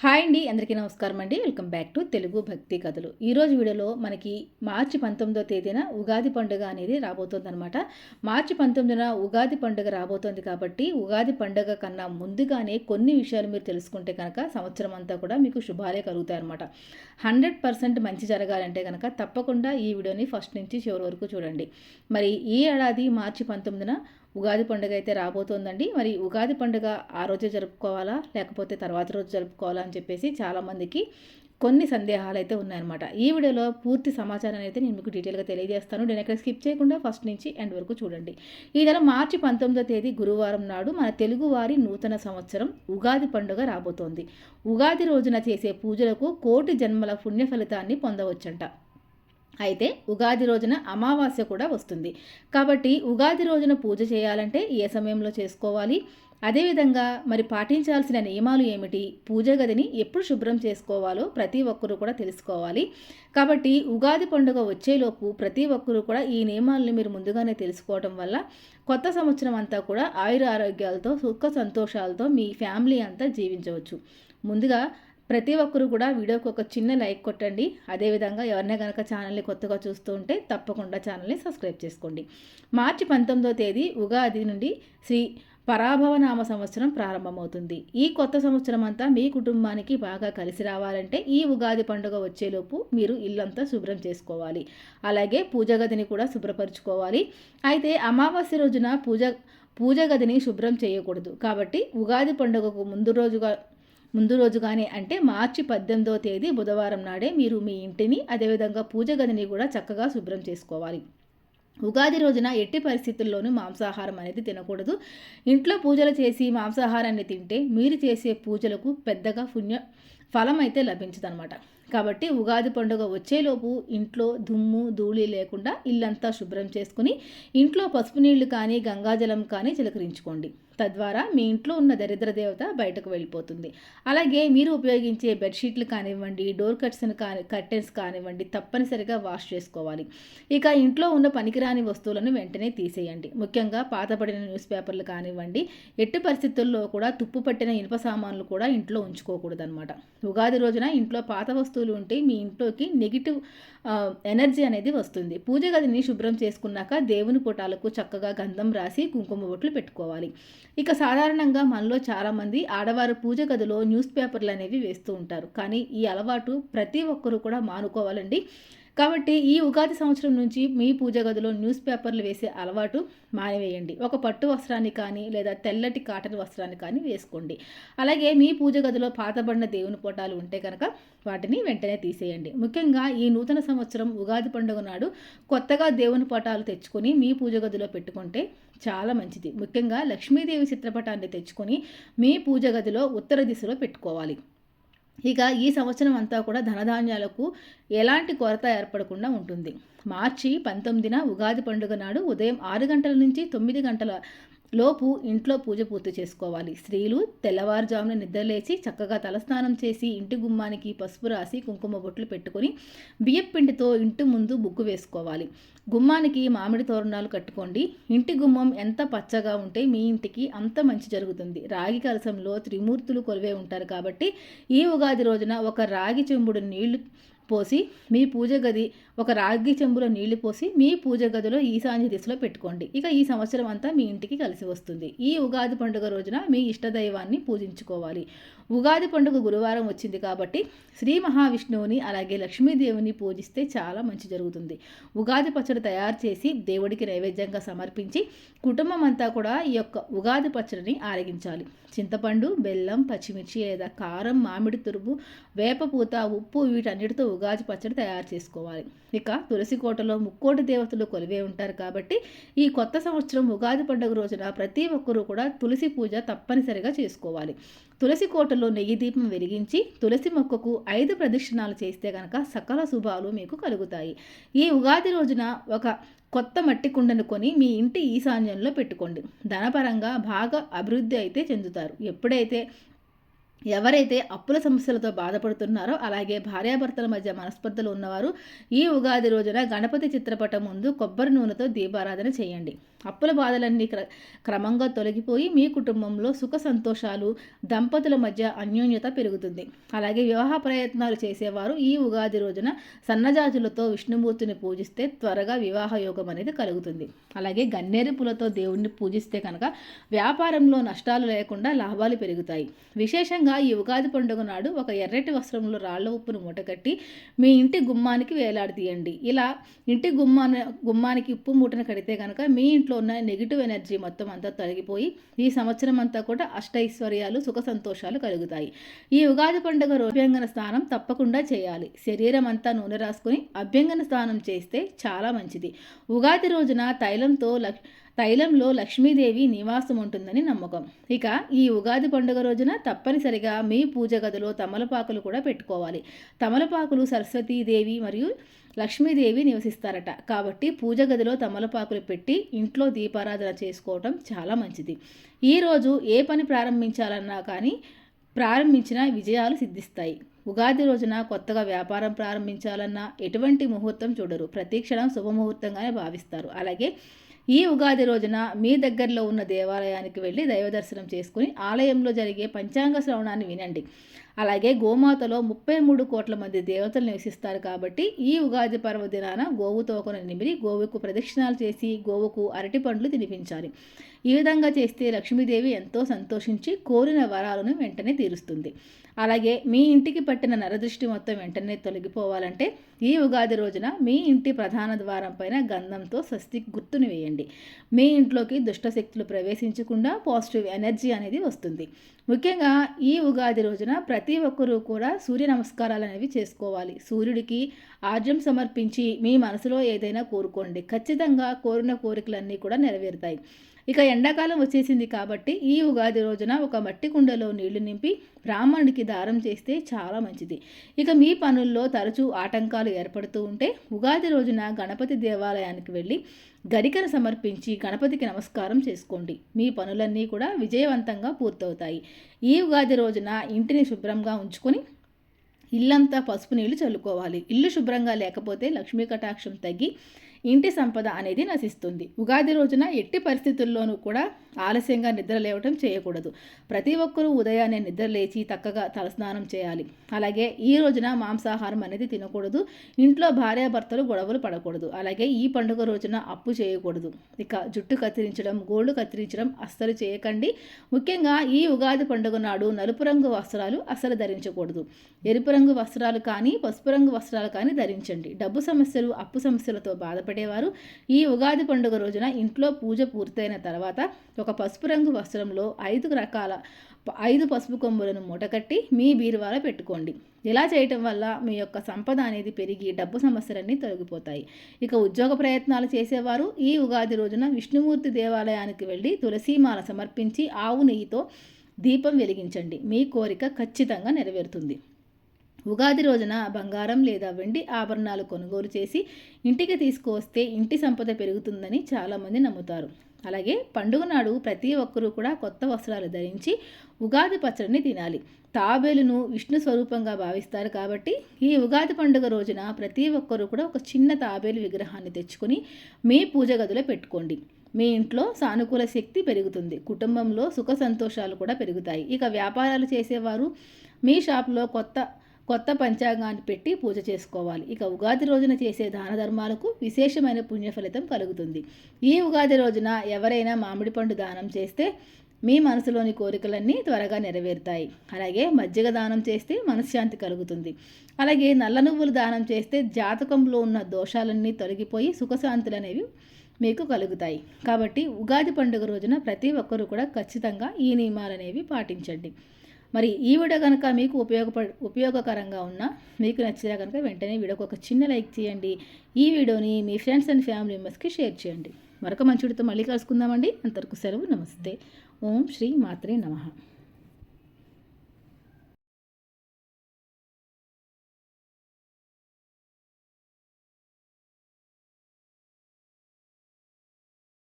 Hi అండి, అందరికీ నమస్కారం అండి. వెల్కమ్ బ్యాక్ టు తెలుగు భక్తి కథలు. ఈరోజు వీడియోలో మనకి మార్చి 19వ తేదీన ఉగాది పండుగ అనేది రాబోతోందనమాట. మార్చి 19న ఉగాది పండుగ రాబోతోంది కాబట్టి ఉగాది పండుగ కన్నా ముందుగానే కొన్ని విషయాలు మీరు తెలుసుకుంటే కనుక సంవత్సరం అంతా కూడా మీకు శుభాలే కలుగుతాయన్నమాట. 100% మంచి జరగాలంటే కనుక తప్పకుండా ఈ వీడియోని ఫస్ట్ నుంచి చివరి వరకు చూడండి. మరి ఈ ఏడాది మార్చి 19న ఉగాది పండుగ అయితే రాబోతోందండి. మరి ఉగాది పండుగ ఆ రోజే జరుపుకోవాలా లేకపోతే తర్వాత రోజు జరుపుకోవాలా అని చెప్పేసి చాలామందికి కొన్ని సందేహాలు అయితే ఉన్నాయన్నమాట. ఈ వీడియోలో పూర్తి సమాచారాన్ని అయితే నేను మీకు డీటెయిల్గా తెలియజేస్తాను. నేను ఎక్కడ స్కిప్ చేయకుండా ఫస్ట్ నుంచి ఎండ్ వరకు చూడండి. ఈ నెల మార్చి 19వ తేదీ గురువారం నాడు మన తెలుగువారి నూతన సంవత్సరం ఉగాది పండుగ రాబోతోంది. ఉగాది రోజున చేసే పూజలకు కోటి జన్మల పుణ్య ఫలితాన్ని పొందవచ్చంట. అయితే ఉగాది రోజున అమావాస్య కూడా వస్తుంది. కాబట్టి ఉగాది రోజున పూజ చేయాలంటే ఏ సమయంలో చేసుకోవాలి, అదేవిధంగా మరి పాటించాల్సిన నియమాలు ఏమిటి, పూజ గదిని ఎప్పుడు శుభ్రం చేసుకోవాలో ప్రతి ఒక్కరూ కూడా తెలుసుకోవాలి. కాబట్టి ఉగాది పండుగ వచ్చేలోపు ప్రతి ఒక్కరూ కూడా ఈ నియమాలను మీరు ముందుగానే తెలుసుకోవడం వల్ల కొత్త సంవత్సరం అంతా కూడా ఆయుర ఆరోగ్యాలతో సుఖ సంతోషాలతో మీ ఫ్యామిలీ అంతా జీవించవచ్చు. ముందుగా ప్రతి ఒక్కరు కూడా వీడియోకి ఒక చిన్న లైక్ కొట్టండి. అదేవిధంగా ఎవరైనా కనుక ఛానల్ని కొత్తగా చూస్తూ ఉంటే తప్పకుండా ఛానల్ని సబ్స్క్రైబ్ చేసుకోండి. మార్చి 19వ తేదీ ఉగాది నుండి శ్రీ పరాభవనామ సంవత్సరం ప్రారంభమవుతుంది. ఈ కొత్త సంవత్సరం అంతా మీ కుటుంబానికి బాగా కలిసి రావాలంటే ఈ ఉగాది పండుగ వచ్చేలోపు మీరు ఇల్లంతా శుభ్రం చేసుకోవాలి. అలాగే పూజ గదిని కూడా శుభ్రపరచుకోవాలి. అయితే అమావాస్య రోజున పూజ గదిని శుభ్రం చేయకూడదు. కాబట్టి ఉగాది పండుగకు ముందు రోజుగానే అంటే మార్చి 18వ తేదీ బుధవారం నాడే మీరు మీ ఇంటిని అదేవిధంగా పూజ గదిని కూడా చక్కగా శుభ్రం చేసుకోవాలి. ఉగాది రోజున ఎట్టి పరిస్థితుల్లోనూ మాంసాహారం అనేది తినకూడదు. ఇంట్లో పూజలు చేసి మాంసాహారాన్ని తింటే మీరు చేసే పూజలకు పెద్దగా ఫలం అయితే లభించదనమాట. కాబట్టి ఉగాది పండుగ వచ్చేలోపు ఇంట్లో దుమ్ము ధూళి లేకుండా ఇల్లంతా శుభ్రం చేసుకుని ఇంట్లో పసుపు నీళ్లు కానీ గంగాజలం కానీ చిలకరించుకోండి. తద్వారా మీ ఇంట్లో ఉన్న దరిద్ర దేవత బయటకు వెళ్ళిపోతుంది. అలాగే మీరు ఉపయోగించే బెడ్షీట్లు కానివ్వండి, డోర్ కర్టెన్స్ కానివ్వండి తప్పనిసరిగా వాష్ చేసుకోవాలి. ఇక ఇంట్లో ఉన్న పనికిరాని వస్తువులను వెంటనే తీసేయండి. ముఖ్యంగా పాతపడిన న్యూస్ పేపర్లు కానివ్వండి, ఎట్టి పరిస్థితుల్లో కూడా తుప్పు పట్టిన ఇనుప సామాన్లు కూడా ఇంట్లో ఉంచుకోకూడదన్నమాట. ఉగాది రోజున ఇంట్లో పాత వస్తువులు ఉంటే మీ ఇంట్లోకి నెగిటివ్ ఎనర్జీ అనేది వస్తుంది. పూజ గదిని శుభ్రం చేసుకున్నాక దేవుని పుటాలకు చక్కగా గంధం రాసి కుంకుమ బొట్లు పెట్టుకోవాలి. ఇక సాధారణంగా మనలో చాలామంది ఆడవారు పూజ గదిలో న్యూస్ పేపర్లు అనేవి వేస్తూ ఉంటారు. కానీ ఈ అలవాటు ప్రతి ఒక్కరూ కూడా మానుకోవాలండి. కాబట్టి ఈ ఉగాది సంవత్సరం నుంచి మీ పూజ గదిలో న్యూస్ పేపర్లు వేసే అలవాటు మానివేయండి. ఒక పట్టు వస్త్రాన్ని కానీ లేదా తెల్లటి కాటన్ వస్త్రాన్ని కానీ వేసుకోండి. అలాగే మీ పూజ గదిలో పాతబడిన దేవుని ఫోటోలు ఉంటే కనుక వాటిని వెంటనే తీసేయండి. ముఖ్యంగా ఈ నూతన సంవత్సరం ఉగాది పండుగ నాడు కొత్తగా దేవుని ఫోటోలు తెచ్చుకొని మీ పూజ గదిలో పెట్టుకుంటే చాలా మంచిది. ముఖ్యంగా లక్ష్మీదేవి చిత్రపటాన్ని తెచ్చుకొని మీ పూజ గదిలో ఉత్తర దిశలో పెట్టుకోవాలి. ఇక ఈ సంవత్సరం అంతా కూడా ధనధాన్యాలకు ఎలాంటి కొరత ఏర్పడకుండా ఉంటుంది. మార్చి 19న ఉగాది పండుగ నాడు ఉదయం 6 గంటల నుంచి 9 గంటల లోపు ఇంట్లో పూజ పూర్తి చేసుకోవాలి. స్త్రీలు తెల్లవారుజామున నిద్రలేచి చక్కగా తలస్నానం చేసి ఇంటి గుమ్మానికి పసుపు రాసి కుంకుమ బొట్లు పెట్టుకొని బియ్యం పిండితో ఇంటి ముందు ముగ్గు వేసుకోవాలి. గుమ్మానికి మామిడి తోరణాలు కట్టుకోండి. ఇంటి గుమ్మం ఎంత పచ్చగా ఉంటే మీ ఇంటికి అంత మంచి జరుగుతుంది. రాగి కలశంలో త్రిమూర్తులు కొలువే ఉంటారు కాబట్టి ఈ ఉగాది రోజున ఒక రాగి చెంబుడు నీళ్లు పోసి మీ పూజ గది ఒక రాగి చెంబులో నీళ్లు పోసి మీ పూజ గదిలో ఈశాన్య దిశలో పెట్టుకోండి. ఇక ఈ సంవత్సరం అంతా మీ ఇంటికి కలిసి వస్తుంది. ఈ ఉగాది పండుగ రోజున మీ ఇష్టదైవాన్ని పూజించుకోవాలి. ఉగాది పండుగ గురువారం వచ్చింది కాబట్టి శ్రీ మహావిష్ణువుని అలాగే లక్ష్మీదేవిని పూజిస్తే చాలా మంచి జరుగుతుంది. ఉగాది పచ్చడి తయారు చేసి దేవుడికి నైవేద్యంగా సమర్పించి కుటుంబం అంతా కూడా ఈ యొక్క ఉగాది పచ్చడిని ఆరగించాలి. చింతపండు, బెల్లం, పచ్చిమిర్చి లేదా కారం, మామిడి తురుము, వేపపూత, ఉప్పు వీటన్నిటితో ఉగాది పచ్చడి తయారు చేసుకోవాలి. ఇక తులసి కోటలో ముక్కోటి దేవతలు కొలివే ఉంటారు కాబట్టి ఈ కొత్త సంవత్సరం ఉగాది పండుగ రోజున ప్రతి ఒక్కరూ కూడా తులసి పూజ తప్పనిసరిగా చేసుకోవాలి. తులసి కోటలో నెయ్యి దీపం వెలిగించి తులసి మొక్కకు 5 ప్రదక్షిణాలు చేస్తే కనుక సకల శుభాలు మీకు కలుగుతాయి. ఈ ఉగాది రోజున ఒక కొత్త మట్టి కుండను కొని మీ ఇంటి ఈశాన్యంలో పెట్టుకోండి. ధనపరంగా బాగా అభివృద్ధి అయితే చెందుతారు. ఎవరైతే అప్పుల సమస్యలతో బాధపడుతున్నారో అలాగే భార్యాభర్తల మధ్య మనస్పర్ధలు ఉన్నవారు ఈ ఉగాది రోజున గణపతి చిత్రపటం ముందు కొబ్బరి నూనెతో దీపారాధన చేయండి. అప్పుల బాధలన్నీ క్రమంగా తొలగిపోయి మీ కుటుంబంలో సుఖ సంతోషాలు, దంపతుల మధ్య అన్యోన్యత పెరుగుతుంది. అలాగే వివాహ ప్రయత్నాలు చేసేవారు ఈ ఉగాది రోజున సన్నజాజులతో విష్ణుమూర్తిని పూజిస్తే త్వరగా వివాహ యోగం అనేది కలుగుతుంది. అలాగే గన్నేరు పూలతో దేవుణ్ణి పూజిస్తే కనుక వ్యాపారంలో నష్టాలు లేకుండా లాభాలు పెరుగుతాయి. విశేషంగా ఈ ఉగాది పండుగ నాడు ఒక ఎర్రటి వస్త్రంలో రాళ్ల ఉప్పును మూటకట్టి మీ ఇంటి గుమ్మానికి వేలాడదీయండి. ఇలా ఇంటి గుమ్మానికి ఉప్పు మూటను కడితే కనుక మీ ఇంట్లో ఉన్న నెగిటివ్ ఎనర్జీ మొత్తం అంతా తొలగిపోయి ఈ సంవత్సరం అంతా కూడా అష్టైశ్వర్యాలు, సుఖ సంతోషాలు కలుగుతాయి. ఈ ఉగాది పండుగ అభ్యంగన స్నానం తప్పకుండా చేయాలి. శరీరం అంతా నూనె రాసుకుని అభ్యంగన స్నానం చేస్తే చాలా మంచిది. ఉగాది రోజున తైలంలో లక్ష్మీదేవి నివాసం ఉంటుందని నమ్మకం. ఇక ఈ ఉగాది పండుగ రోజున తప్పనిసరిగా మీ పూజ గదిలో తమలపాకులు కూడా పెట్టుకోవాలి. తమలపాకులు సరస్వతీదేవి మరియు లక్ష్మీదేవి నివసిస్తారట. కాబట్టి పూజ గదిలో తమలపాకులు పెట్టి ఇంట్లో దీపారాధన చేసుకోవటం చాలా మంచిది. ఈరోజు ఏ పని ప్రారంభించాలన్నా కానీ ప్రారంభించిన విజయాలు సిద్ధిస్తాయి. ఉగాది రోజున కొత్తగా వ్యాపారం ప్రారంభించాలన్నా ఎటువంటి ముహూర్తం చూడరు. ప్రతి క్షణం శుభముహూర్తంగానే భావిస్తారు. అలాగే ఈ ఉగాది రోజున మీ దగ్గరలో ఉన్న దేవాలయానికి వెళ్ళి దైవ దర్శనం చేసుకుని ఆలయంలో జరిగే పంచాంగ శ్రవణాన్ని వినండి. అలాగే గోమాతలో 33 కోట్ల మంది దేవతలు నివసిస్తారు. కాబట్టి ఈ ఉగాది పర్వదినాన గోవు తోకను నిమిరి గోవుకు ప్రదక్షిణాలు చేసి గోవుకు అరటి పండ్లు తినిపించాలి. ఈ విధంగా చేస్తే లక్ష్మీదేవి ఎంతో సంతోషించి కోరిన వరాలను వెంటనే తీరుస్తుంది. అలాగే మీ ఇంటికి పట్టిన నరదృష్టి మొత్తం వెంటనే తొలగిపోవాలంటే ఈ ఉగాది రోజున మీ ఇంటి ప్రధాన ద్వారం పైన గంధంతో స్వస్తిక్ గుర్తుని వేయండి. మీ ఇంట్లోకి దుష్టశక్తులు ప్రవేశించకుండా పాజిటివ్ ఎనర్జీ అనేది వస్తుంది. ముఖ్యంగా ఈ ఉగాది రోజున ప్రతి ఒక్కరూ కూడా సూర్య నమస్కారాలు అనేవి చేసుకోవాలి. సూర్యుడికి ఆర్జ్యం సమర్పించి మీ మనసులో ఏదైనా కోరుకోండి. ఖచ్చితంగా కోరిన కోరికలన్నీ కూడా నెరవేరుతాయి. ఇక ఎండాకాలం వచ్చేసింది కాబట్టి ఈ ఉగాది రోజున ఒక మట్టి కుండలో నీళ్లు నింపి బ్రాహ్మణుడికి దానం చేస్తే చాలా మంచిది. ఇక మీ పనుల్లో తరచూ ఆటంకాలు ఏర్పడుతూ ఉంటే ఉగాది రోజున గణపతి దేవాలయానికి వెళ్ళి గరికను సమర్పించి గణపతికి నమస్కారం చేసుకోండి. మీ పనులన్నీ కూడా విజయవంతంగా పూర్తవుతాయి. ఈ ఉగాది రోజున ఇంటిని శుభ్రంగా ఉంచుకొని ఇల్లంతా పసుపు నీళ్లు చల్లుకోవాలి. ఇల్లు శుభ్రంగా లేకపోతే లక్ష్మీ కటాక్షం తగ్గి ఇంటి సంపద అనేది నశిస్తుంది. ఉగాది రోజున ఎట్టి పరిస్థితుల్లోనూ కూడా ఆలస్యంగా నిద్ర లేవటం చేయకూడదు. ప్రతి ఒక్కరూ ఉదయాన్నే నిద్ర లేచి చక్కగా తలస్నానం చేయాలి. అలాగే ఈ రోజున మాంసాహారం అనేది తినకూడదు. ఇంట్లో భార్యాభర్తలు గొడవలు పడకూడదు. అలాగే ఈ పండుగ రోజున అప్పు చేయకూడదు. ఇక జుట్టు కత్తిరించడం, గోళ్ళు కత్తిరించడం అస్సలు చేయకండి. ముఖ్యంగా ఈ ఉగాది పండుగ నాడు నలుపు రంగు వస్త్రాలు అస్సలు ధరించకూడదు. ఎరుపు రంగు వస్త్రాలు కానీ పసుపు రంగు వస్త్రాలు కానీ ధరించండి. డబ్బు సమస్యలు, అప్పు సమస్యలతో బాధపడేవారు ఈ ఉగాది పండుగ రోజున ఇంట్లో పూజ పూర్తయిన తర్వాత ఒక పసుపు రంగు వస్త్రంలో 5 పసుపు కొమ్ములను మూటకట్టి మీ బీరువాలో పెట్టుకోండి. ఇలా చేయటం వల్ల మీ యొక్క సంపద అనేది పెరిగి డబ్బు సమస్యలన్నీ తొలగిపోతాయి. ఇక ఉద్యోగ ప్రయత్నాలు చేసేవారు ఈ ఉగాది రోజున విష్ణుమూర్తి దేవాలయానికి వెళ్ళి తులసీమాల సమర్పించి ఆవు నెయ్యితో దీపం వెలిగించండి. మీ కోరిక ఖచ్చితంగా నెరవేరుతుంది. ఉగాది రోజున బంగారం లేదా వెండి ఆభరణాలు కొనుగోలు చేసి ఇంటికి తీసుకువస్తే ఇంటి సంపద పెరుగుతుందని చాలామంది నమ్ముతారు. అలాగే పండుగ నాడు ప్రతి ఒక్కరూ కూడా కొత్త వస్త్రాలు ధరించి ఉగాది పచ్చడిని తినాలి. తాబేలును విష్ణు స్వరూపంగా భావిస్తారు. కాబట్టి ఈ ఉగాది పండుగ రోజున ప్రతి ఒక్కరూ కూడా ఒక చిన్న తాబేలు విగ్రహాన్ని తెచ్చుకొని మీ పూజ గదిలో పెట్టుకోండి. మీ ఇంట్లో సానుకూల శక్తి పెరుగుతుంది. కుటుంబంలో సుఖ సంతోషాలు కూడా పెరుగుతాయి. ఇక వ్యాపారాలు చేసేవారు మీ షాప్లో కొత్త పంచాంగాన్ని పెట్టి పూజ చేసుకోవాలి. ఇక ఉగాది రోజున చేసే దాన ధర్మాలకు విశేషమైన పుణ్య ఫలితం కలుగుతుంది. ఈ ఉగాది రోజున ఎవరైనా మామిడి పండు దానం చేస్తే మీ మనసులోని కోరికలన్నీ త్వరగా నెరవేరుతాయి. అలాగే మజ్జిగ దానం చేస్తే మనశ్శాంతి కలుగుతుంది. అలాగే నల్ల నువ్వులు దానం చేస్తే జాతకంలో ఉన్న దోషాలన్నీ తొలగిపోయి సుఖశాంతులు అనేవి మీకు కలుగుతాయి. కాబట్టి ఉగాది పండుగ రోజున ప్రతి ఒక్కరూ కూడా ఖచ్చితంగా ఈ నియమాలు అనేవి పాటించండి. మరి ఈ వీడియో కనుక మీకు ఉపయోగకరంగా ఉన్నా, మీకు నచ్చినా కనుక వెంటనే వీడియోకి ఒక చిన్న లైక్ చేయండి. ఈ వీడియోని మీ ఫ్రెండ్స్ అండ్ ఫ్యామిలీ మెంబర్స్కి షేర్ చేయండి. మరొక మంచి వీడియోతో మళ్ళీ కలుసుకుందామండి. అంతవరకు సెలవు. నమస్తే. ఓం శ్రీ మాత్రే నమః.